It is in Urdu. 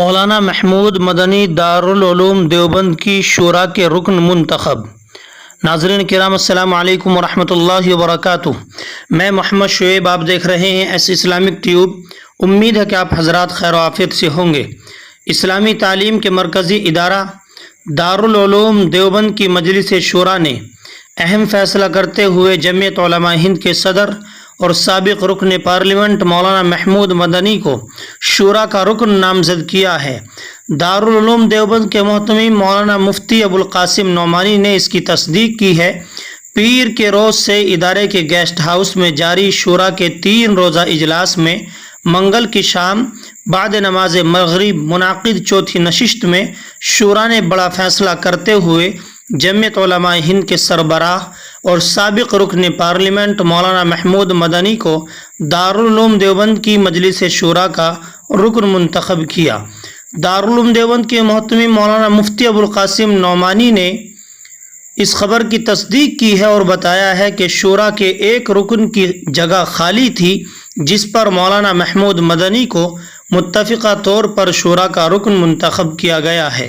مولانا محمود مدنی دارالعلوم دیوبند کی شورا کے رکن منتخب۔ ناظرین کرام السلام علیکم ورحمۃ اللہ وبرکاتہ۔ میں محمد شعیب، آپ دیکھ رہے ہیں ایس اسلامک ٹیوب۔ امید ہے کہ آپ حضرات خیر و عافیت سے ہوں گے۔ اسلامی تعلیم کے مرکزی ادارہ دارالعلوم دیوبند کی مجلس شورا نے اہم فیصلہ کرتے ہوئے جمعیت علماء ہند کے صدر اور سابق رکن پارلیمنٹ مولانا محمود مدنی کو شورا کا رکن نامزد کیا ہے۔ دارالعلوم دیوبند کے محتمم مولانا مفتی ابوالقاسم نعمانی نے اس کی تصدیق کی ہے۔ پیر کے روز سے ادارے کے گیسٹ ہاؤس میں جاری شورا کے 3 روزہ اجلاس میں منگل کی شام بعد نماز مغرب منعقد چوتھی نشست میں شورا نے بڑا فیصلہ کرتے ہوئے جمعیت علماء ہند کے سربراہ اور سابق رکن پارلیمنٹ مولانا محمود مدنی کو دارالعلوم دیوبند کی مجلس شورا کا رکن منتخب کیا۔ دارالعلوم دیوبند کے محتمم مولانا مفتی ابوالقاسم نعمانی نے اس خبر کی تصدیق کی ہے اور بتایا ہے کہ شورا کے ایک رکن کی جگہ خالی تھی، جس پر مولانا محمود مدنی کو متفقہ طور پر شورا کا رکن منتخب کیا گیا ہے۔